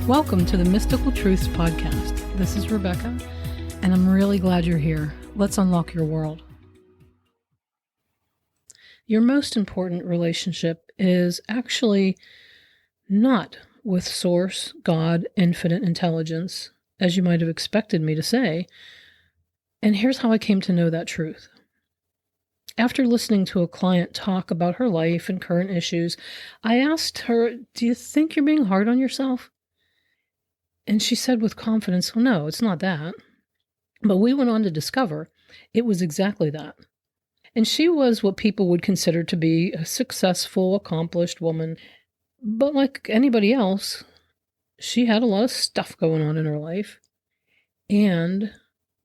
Welcome to the Mystical Truths Podcast. This is Rebecca, and I'm really glad you're here. Let's unlock your world. Your most important relationship is actually not with Source, God, infinite intelligence, as you might have expected me to say. And here's how I came to know that truth. After listening to a client talk about her life and current issues, I asked her, "Do you think you're being hard on yourself?" And she said with confidence, "Well, no, it's not that." But we went on to discover it was exactly that. And she was what people would consider to be a successful, accomplished woman. But like anybody else, she had a lot of stuff going on in her life. And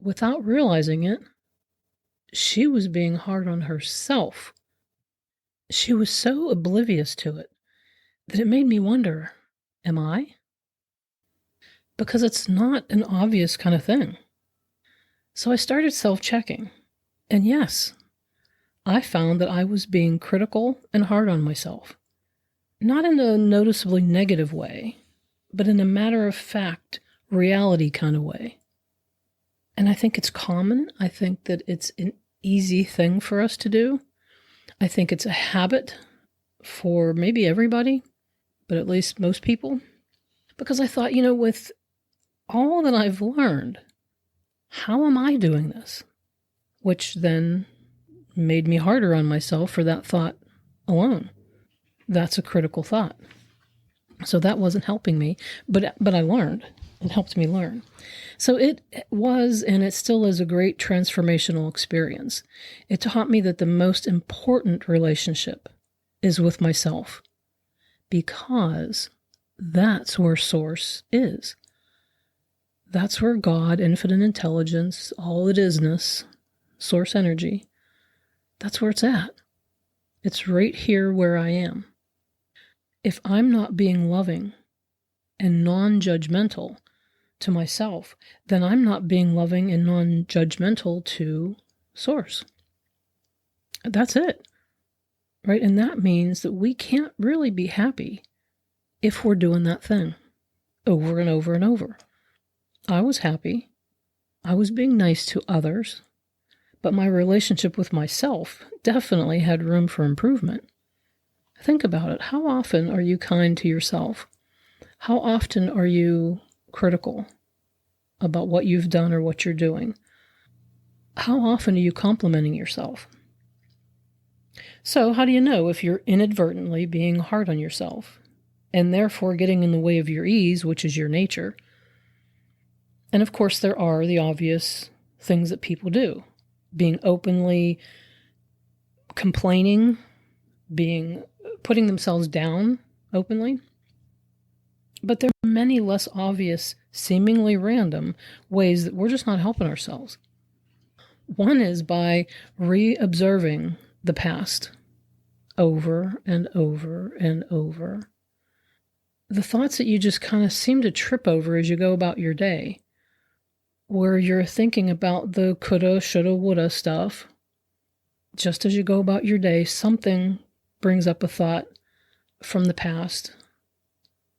without realizing it, she was being hard on herself. She was so oblivious to it that it made me wonder, am I? Because it's not an obvious kind of thing. So I started self-checking. And yes, I found that I was being critical and hard on myself. Not in a noticeably negative way, but in a matter-of-fact, reality kind of way. And I think it's common. I think that it's an easy thing for us to do. I think it's a habit for maybe everybody, but at least most people. Because I thought, with all that I've learned, how am I doing this? Which then made me harder on myself for that thought alone. That's a critical thought. So that wasn't helping me, but I learned. It helped me learn. So it was, and it still is, a great transformational experience. It taught me that the most important relationship is with myself, because that's where Source is. That's where God, infinite intelligence, all it isness, Source energy, that's where it's at. It's right here where I am. If I'm not being loving and non-judgmental to myself, then I'm not being loving and non-judgmental to Source. That's it, right? And that means that we can't really be happy if we're doing that thing over and over and over. I was happy. I was being nice to others, but my relationship with myself definitely had room for improvement. Think about it. How often are you kind to yourself? How often are you critical about what you've done or what you're doing? How often are you complimenting yourself? So how do you know if you're inadvertently being hard on yourself and therefore getting in the way of your ease, which is your nature? And of course, there are the obvious things that people do. Being openly complaining, putting themselves down openly. But there are many less obvious, seemingly random ways that we're just not helping ourselves. One is by re-observing the past over and over and over. The thoughts that you just kind of seem to trip over as you go about your day, where you're thinking about the coulda, shoulda, woulda stuff. Just as you go about your day, something brings up a thought from the past,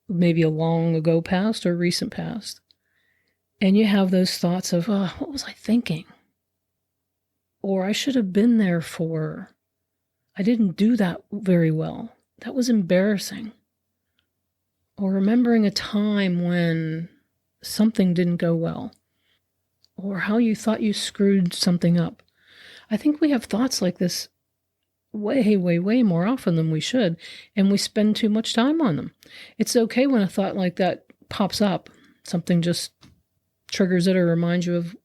maybe a long ago past or recent past. And you have those thoughts of, what was I thinking? Or I should have been there for, I didn't do that very well. That was embarrassing. Or remembering a time when something didn't go well. Or how you thought you screwed something up. I think we have thoughts like this way, way, way more often than we should, and we spend too much time on them. It's okay when a thought like that pops up, something just triggers it or reminds you of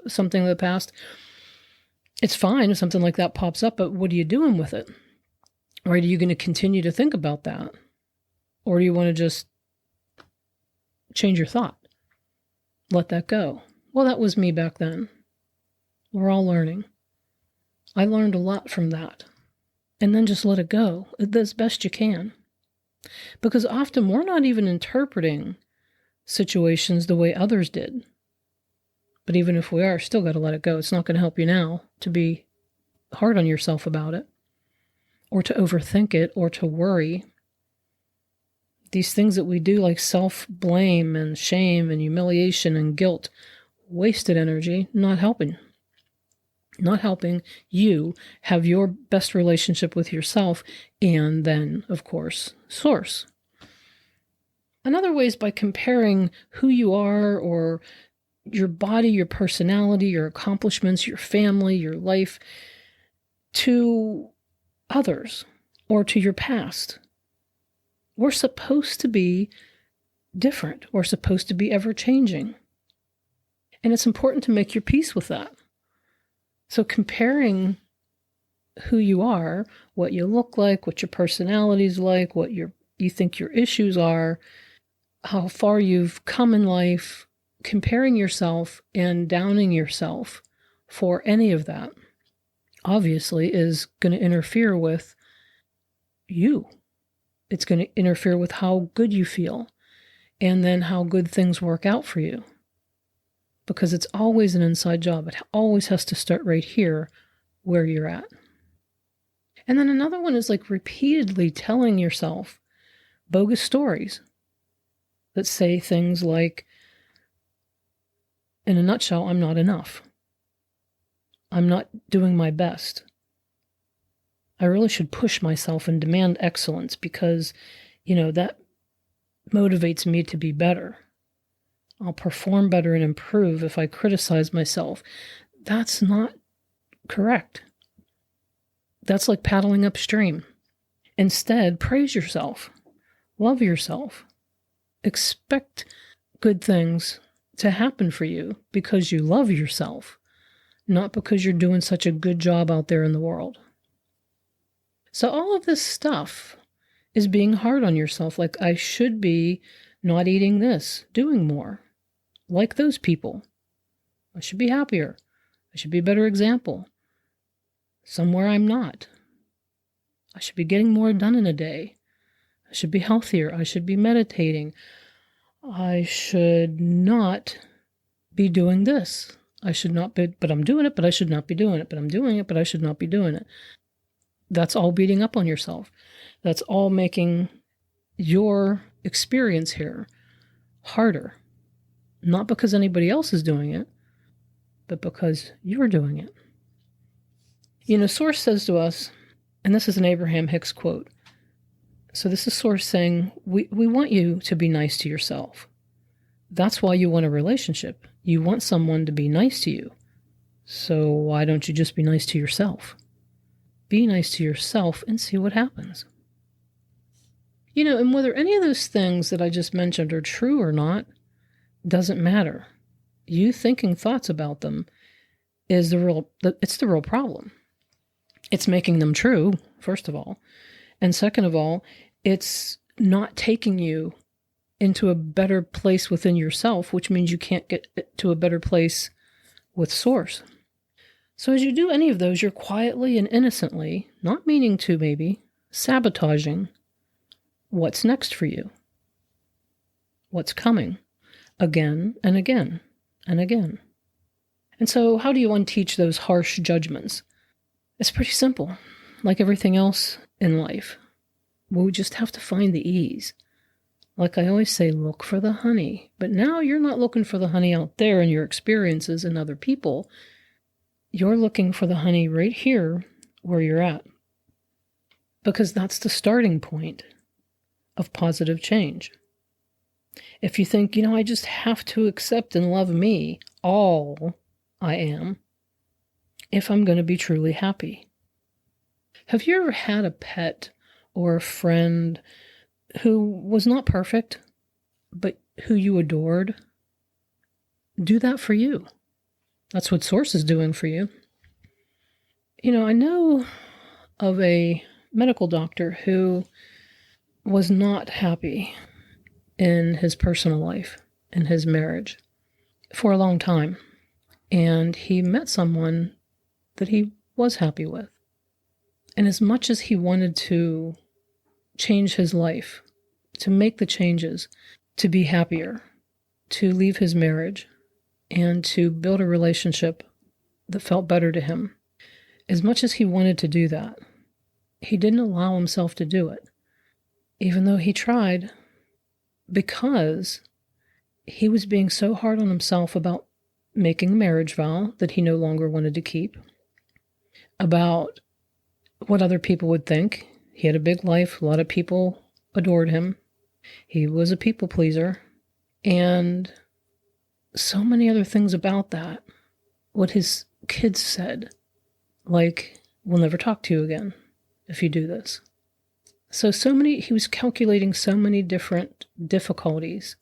something of the past. It's fine if something like that pops up, but what are you doing with it? Right? Are you going to continue to think about that? Or do you want to just change your thought? Let that go. Well, that was me back then. We're all learning. I learned a lot from that. And then just let it go as best you can. Because often we're not even interpreting situations the way others did. But even if we are, still got to let it go. It's not going to help you now to be hard on yourself about it, or to overthink it, or to worry. these things that we do, like self-blame and shame and humiliation and guilt, wasted energy, not helping you have your best relationship with yourself, and then, of course, source. Another way is by comparing who you are, or your body, your personality, your accomplishments, your family, your life, to others or to your past. We're supposed to be different. We're supposed to be ever-changing. And it's important to make your peace with that. So comparing who you are, what you look like, what your personality is like, what you think your issues are, how far you've come in life, comparing yourself and downing yourself for any of that, obviously is going to interfere with you. It's going to interfere with how good you feel, and then how good things work out for you. Because it's always an inside job. It always has to start right here where you're at. And then another one is like repeatedly telling yourself bogus stories that say things like, in a nutshell, I'm not enough. I'm not doing my best. I really should push myself and demand excellence because, that motivates me to be better. I'll perform better and improve if I criticize myself. That's not correct. That's like paddling upstream. Instead, praise yourself. Love yourself. Expect good things to happen for you because you love yourself, not because you're doing such a good job out there in the world. So all of this stuff is being hard on yourself. Like, I should be not eating this, doing more. Like those people. I should be happier. I should be a better example. Somewhere I'm not. I should be getting more done in a day. I should be healthier. I should be meditating. I should not be doing this. I should not be, but I'm doing it, but I should not be doing it. But I'm doing it, but I should not be doing it. That's all beating up on yourself. That's all making your experience here harder. Not because anybody else is doing it, but because you're doing it. Source says to us, and this is an Abraham Hicks quote. So this is Source saying, we want you to be nice to yourself. That's why you want a relationship. You want someone to be nice to you. So why don't you just be nice to yourself? Be nice to yourself and see what happens. And whether any of those things that I just mentioned are true or not, doesn't matter. You thinking thoughts about them is the real problem. It's making them true, first of all. And second of all, it's not taking you into a better place within yourself, which means you can't get to a better place with Source. So as you do any of those, you're quietly and innocently, not meaning to maybe, sabotaging what's next for you, what's coming, again and again and again. And so how do you unteach those harsh judgments? It's pretty simple. Like everything else in life, we just have to find the ease. Like I always say, look for the honey. But now you're not looking for the honey out there in your experiences and other people. You're looking for the honey right here where you're at. Because that's the starting point of positive change. If you think, I just have to accept and love me, all I am, if I'm going to be truly happy. Have you ever had a pet or a friend who was not perfect, but who you adored? Do that for you. That's what Source is doing for you. I know of a medical doctor who was not happy in his personal life, in his marriage, for a long time. And he met someone that he was happy with. And as much as he wanted to change his life, to make the changes, to be happier, to leave his marriage, and to build a relationship that felt better to him, as much as he wanted to do that, he didn't allow himself to do it. Even though he tried, because he was being so hard on himself about making a marriage vow that he no longer wanted to keep, about what other people would think. He had a big life. A lot of people adored him. He was a people pleaser. And so many other things about that. What his kids said, like, we'll never talk to you again if you do this. He was calculating so many different difficulties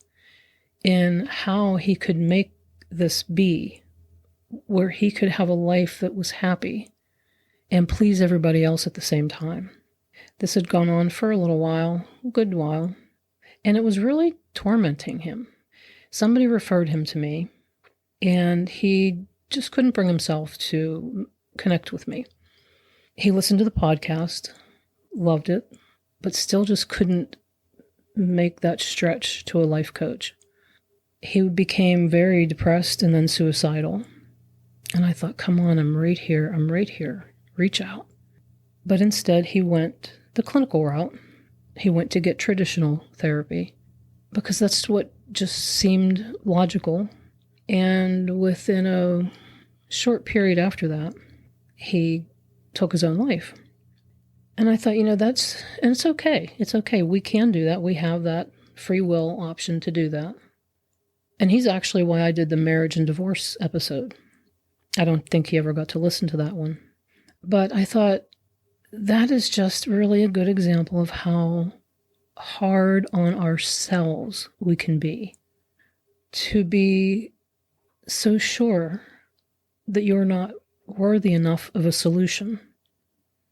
in how he could make this be, where he could have a life that was happy and please everybody else at the same time. This had gone on for a little while, a good while, and it was really tormenting him. Somebody referred him to me, and he just couldn't bring himself to connect with me. He listened to the podcast, loved it, but still just couldn't make that stretch to a life coach. He became very depressed and then suicidal. And I thought, come on, I'm right here, reach out. But instead, he went the clinical route. He went to get traditional therapy because that's what just seemed logical. And within a short period after that, he took his own life. And I thought, and it's okay. It's okay. We can do that. We have that free will option to do that. And he's actually why I did the marriage and divorce episode. I don't think he ever got to listen to that one. But I thought that is just really a good example of how hard on ourselves we can be. To be so sure that you're not worthy enough of a solution,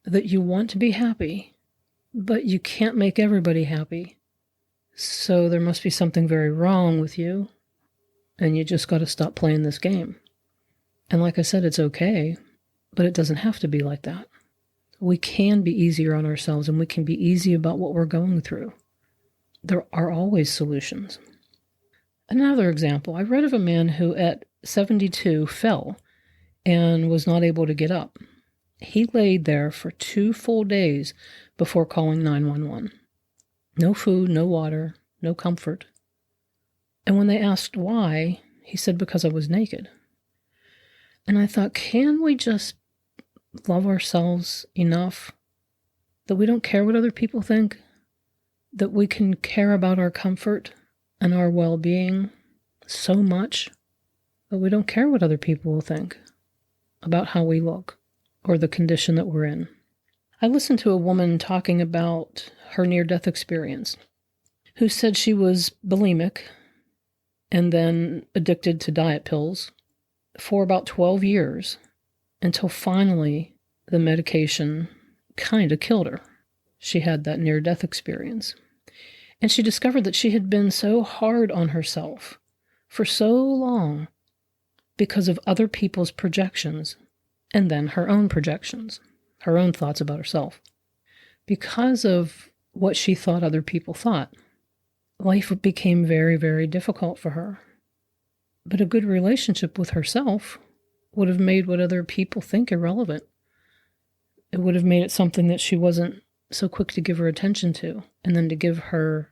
that you want to be happy, but you can't make everybody happy. So there must be something very wrong with you, and you just got to stop playing this game. And like I said, it's okay, but it doesn't have to be like that. We can be easier on ourselves, and we can be easy about what we're going through. There are always solutions. Another example, I read of a man who at 72 fell and was not able to get up. He laid there for 2 full days before calling 911. No food, no water, no comfort. And when they asked why, he said, because I was naked. And I thought, can we just love ourselves enough that we don't care what other people think? That we can care about our comfort and our well-being so much that we don't care what other people will think about how we look or the condition that we're in. I listened to a woman talking about her near-death experience who said she was bulimic and then addicted to diet pills for about 12 years until finally the medication kind of killed her. She had that near-death experience. And she discovered that she had been so hard on herself for so long because of other people's projections and then her own projections, her own thoughts about herself. Because of what she thought other people thought, life became very, very difficult for her. But a good relationship with herself would have made what other people think irrelevant. It would have made it something that she wasn't so quick to give her attention to and then to give her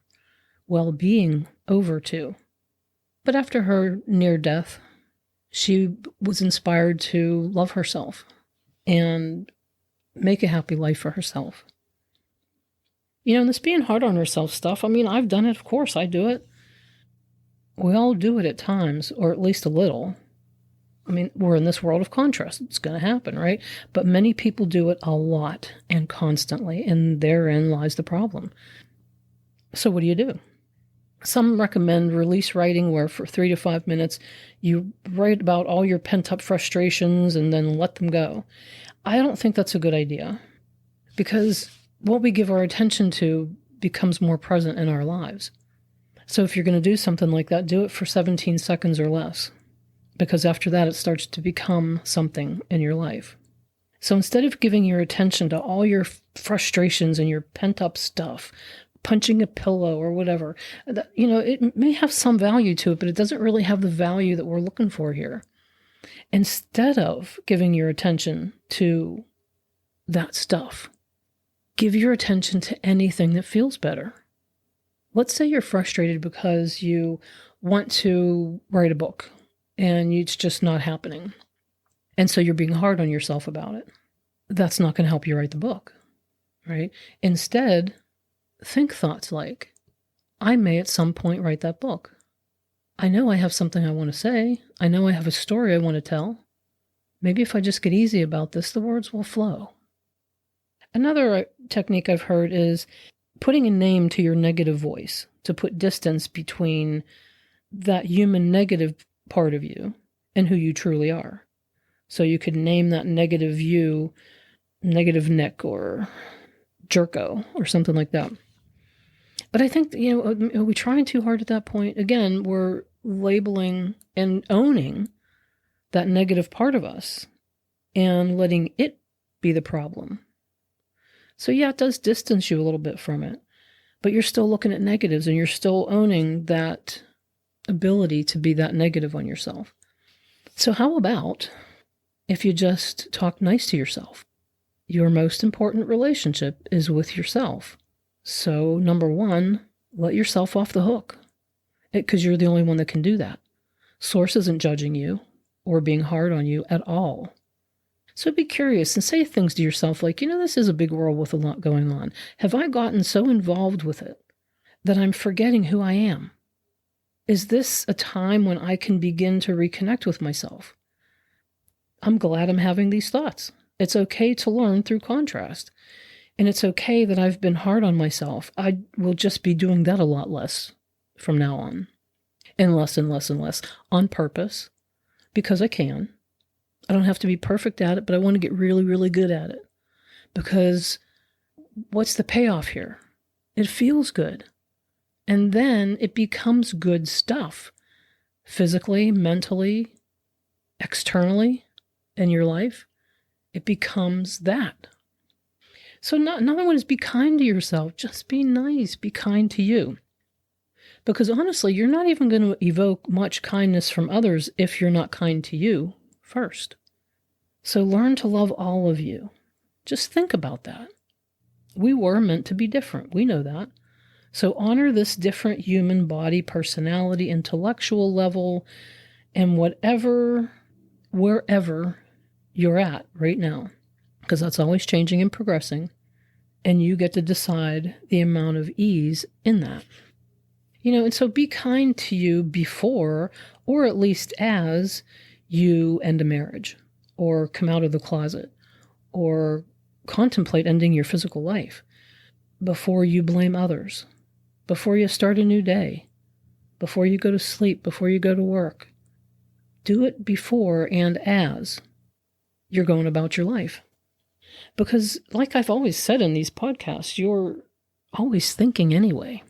well-being over to. But after her near death, she was inspired to love herself and make a happy life for herself. And this being hard on herself stuff, I've done it, of course, I do it. We all do it at times, or at least a little. We're in this world of contrast. It's going to happen, right? But many people do it a lot and constantly, and therein lies the problem. So what do? Some recommend release writing, where for 3 to 5 minutes, you write about all your pent-up frustrations and then let them go. I don't think that's a good idea, because what we give our attention to becomes more present in our lives. So if you're going to do something like that, do it for 17 seconds or less, because after that, it starts to become something in your life. So instead of giving your attention to all your frustrations and your pent-up stuff, punching a pillow or whatever, it may have some value to it, but it doesn't really have the value that we're looking for here. Instead of giving your attention to that stuff, give your attention to anything that feels better. Let's say you're frustrated because you want to write a book and it's just not happening. And so you're being hard on yourself about it. That's not going to help you write the book, right? Instead, think thoughts like, I may at some point write that book. I know I have something I want to say. I know I have a story I want to tell. Maybe if I just get easy about this, the words will flow. Another technique I've heard is putting a name to your negative voice to put distance between that human negative part of you and who you truly are. So you could name that negative you, negative Nick or Jerko or something like that. But I think, are we trying too hard at that point? Again, we're labeling and owning that negative part of us and letting it be the problem. So yeah, it does distance you a little bit from it, but you're still looking at negatives and you're still owning that ability to be that negative on yourself. So how about if you just talk nice to yourself? Your most important relationship is with yourself. So number one, let yourself off the hook because you're the only one that can do that. Source isn't judging you or being hard on you at all. So be curious and say things to yourself like, this is a big world with a lot going on. Have I gotten so involved with it that I'm forgetting who I am? Is this a time when I can begin to reconnect with myself? I'm glad I'm having these thoughts. It's okay to learn through contrast. And it's okay that I've been hard on myself. I will just be doing that a lot less from now on. And less and less and less on purpose because I can. I don't have to be perfect at it, but I want to get really, really good at it. Because what's the payoff here? It feels good. And then it becomes good stuff. Physically, mentally, externally in your life. It becomes that. So another one is be kind to yourself. Just be nice. Be kind to you. Because honestly, you're not even going to evoke much kindness from others if you're not kind to you first. So learn to love all of you. Just think about that. We were meant to be different. We know that. So honor this different human body, personality, intellectual level, and wherever you're at right now. Because that's always changing and progressing. And you get to decide the amount of ease in that. And so be kind to you before, or at least as you end a marriage, or come out of the closet, or contemplate ending your physical life, before you blame others, before you start a new day, before you go to sleep, before you go to work. Do it before and as you're going about your life. Because like I've always said in these podcasts, you're always thinking anyway.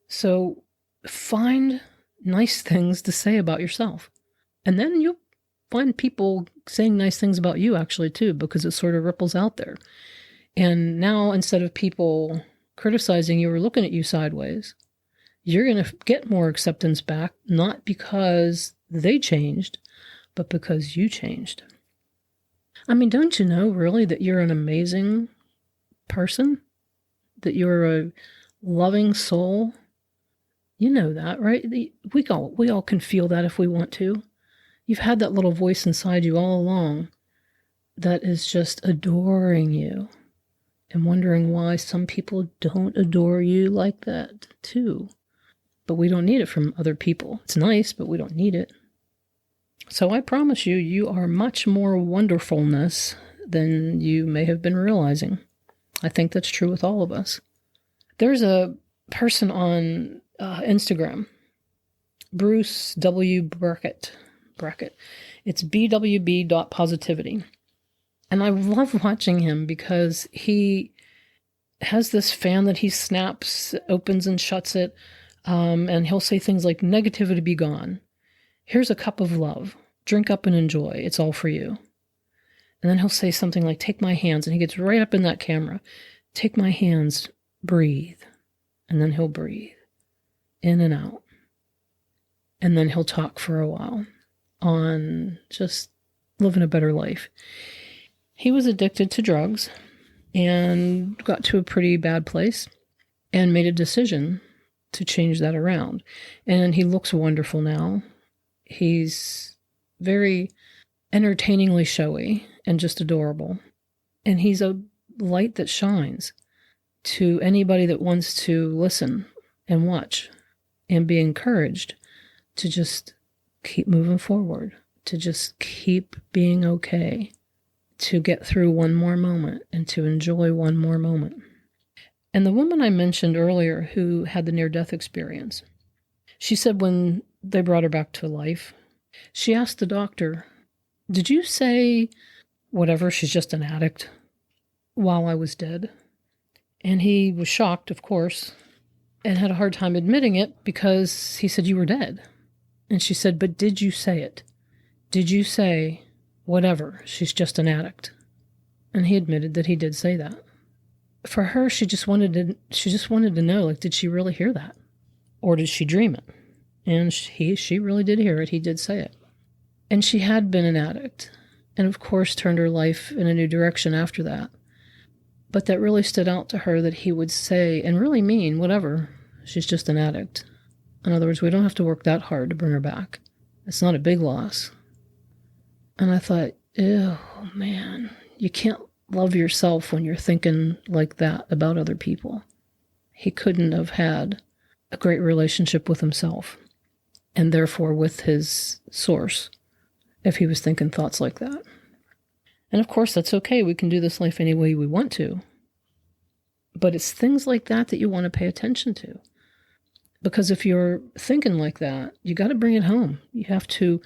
So find nice things to say about yourself. And then you'll find people saying nice things about you actually too, because it sort of ripples out there. And now instead of people criticizing you or looking at you sideways, you're going to get more acceptance back, not because they changed, but because you changed. I mean, don't you know really that you're an amazing person? That you're a loving soul? You know that, right? We all can feel that if we want to. You've had that little voice inside you all along that is just adoring you and wondering why some people don't adore you like that too. But we don't need it from other people. It's nice, but we don't need it. So I promise you, you are much more wonderfulness than you may have been realizing. I think that's true with all of us. There's a person on Instagram, Bruce W. Brackett. It's bwb.positivity. And I love watching him because he has this fan that he snaps, opens and shuts it, and he'll say things like, negativity be gone. Here's a cup of love. Drink up and enjoy. It's all for you. And then he'll say something like, take my hands. And he gets right up in that camera. Take my hands, breathe. And then he'll breathe in and out. And then he'll talk for a while on just living a better life. He was addicted to drugs and got to a pretty bad place and made a decision to change that around. And he looks wonderful now. He's very entertainingly showy and just adorable. And he's a light that shines to anybody that wants to listen and watch and be encouraged to just keep moving forward, to just keep being okay, to get through one more moment and to enjoy one more moment. And the woman I mentioned earlier who had the near-death experience, she said when they brought her back to life, she asked the doctor, "Did you say whatever, she's just an addict," while I was dead? And he was shocked, of course, and had a hard time admitting it because he said, "You were dead." And she said, "But did you say it? Did you say whatever, she's just an addict?" And he admitted that he did say that. For her, she just wanted to know, like, did she really hear that? Or did she dream it? And she really did hear it. He did say it. And she had been an addict, and of course turned her life in a new direction after that. But that really stood out to her that he would say, and really mean, whatever, she's just an addict. In other words, we don't have to work that hard to bring her back. It's not a big loss. And I thought, ew, man, you can't love yourself when you're thinking like that about other people. He couldn't have had a great relationship with himself, and therefore with his source, if he was thinking thoughts like that. And of course, that's okay. We can do this life any way we want to. But it's things like that that you want to pay attention to. Because if you're thinking like that, you got to bring it home. You have to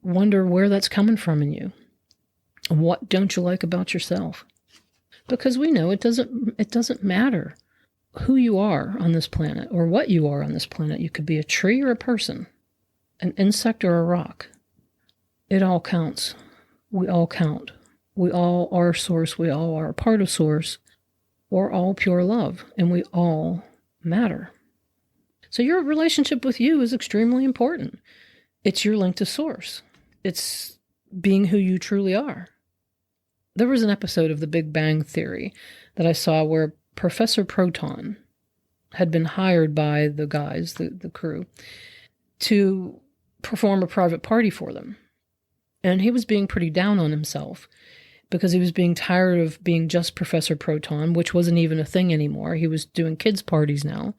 wonder where that's coming from in you. And what don't you like about yourself? Because we know it doesn't matter who you are on this planet or what you are on this planet. You could be a tree or a person, an insect or a rock. It all counts. We all count. We all are source. We all are a part of source. We're all pure love, and we all matter. So your relationship with you is extremely important. It's your link to source. It's being who you truly are. There was an episode of The Big Bang Theory that I saw where Professor Proton had been hired by the guys, the crew, to perform a private party for them. And he was being pretty down on himself because he was being tired of being just Professor Proton, which wasn't even a thing anymore. He was doing kids' parties now,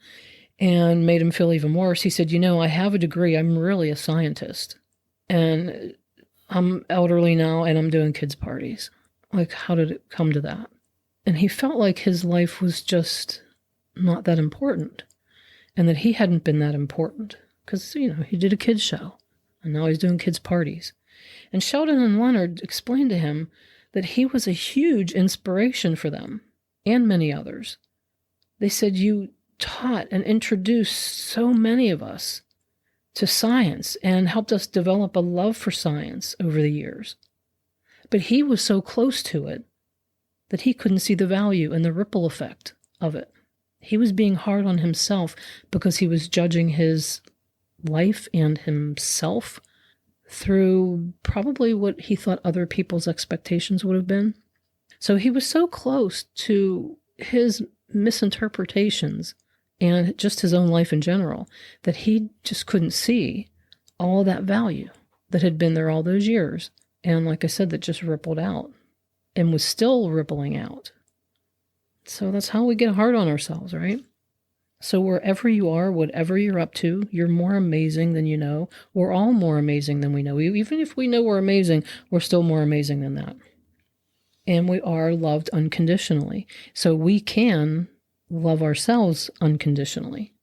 and made him feel even worse. He said, I have a degree. I'm really a scientist. And I'm elderly now, and I'm doing kids' parties. Like, how did it come to that? And he felt like his life was just not that important, and that he hadn't been that important because, he did a kids' show, and now he's doing kids' parties. And Sheldon and Leonard explained to him that he was a huge inspiration for them and many others. They said, "You taught and introduced so many of us to science and helped us develop a love for science over the years. But he was so close to it that he couldn't see the value and the ripple effect of it. He was being hard on himself because he was judging his life and himself through probably what he thought other people's expectations would have been. So he was so close to his misinterpretations and just his own life in general that he just couldn't see all that value that had been there all those years. And like I said, that just rippled out and was still rippling out. So that's how we get hard on ourselves, right? So wherever you are, whatever you're up to, you're more amazing than you know. We're all more amazing than we know. Even if we know we're amazing, we're still more amazing than that. And we are loved unconditionally. So we can love ourselves unconditionally.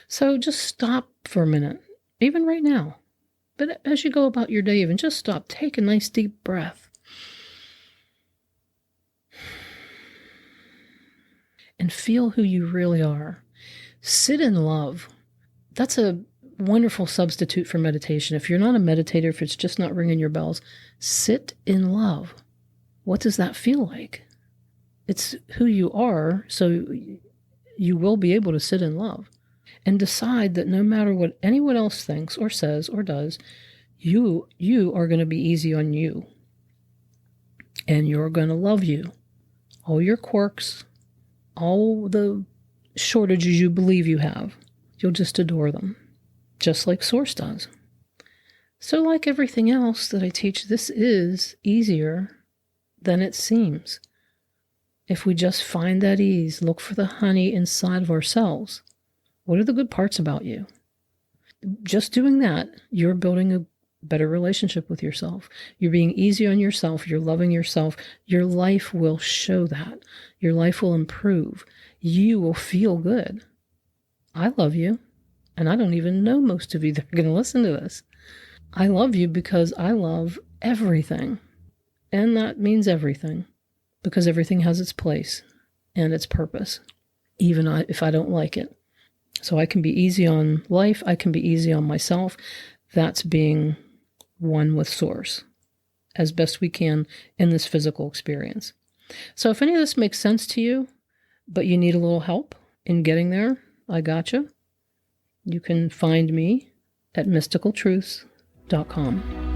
So just stop for a minute, even right now. But as you go about your day, even just stop, take a nice deep breath. And feel who you really are. Sit in love. That's a wonderful substitute for meditation. If you're not a meditator, if it's just not ringing your bells, sit in love. What does that feel like? It's who you are, so you will be able to sit in love and decide that no matter what anyone else thinks or says or does, you are going to be easy on you. And you're going to love you. All your quirks, all the shortages you believe you have, You'll just adore them, just like Source does. So like everything else that I teach, this is easier than it seems. If we just find that ease, look for the honey inside of ourselves. What are the good parts about you? Just doing that, you're building a better relationship with yourself. You're being easy on yourself. You're loving yourself. Your life will show that. Your life will improve. You will feel good. I love you, and I don't even know most of you that are going to listen to this. I love you because I love everything. And that means everything, because everything has its place and its purpose, even if I don't like it. So I can be easy on life. I can be easy on myself. That's being one with Source as best we can in this physical experience. So if any of this makes sense to you, but you need a little help in getting there, I gotcha. You can find me at mysticaltruths.com.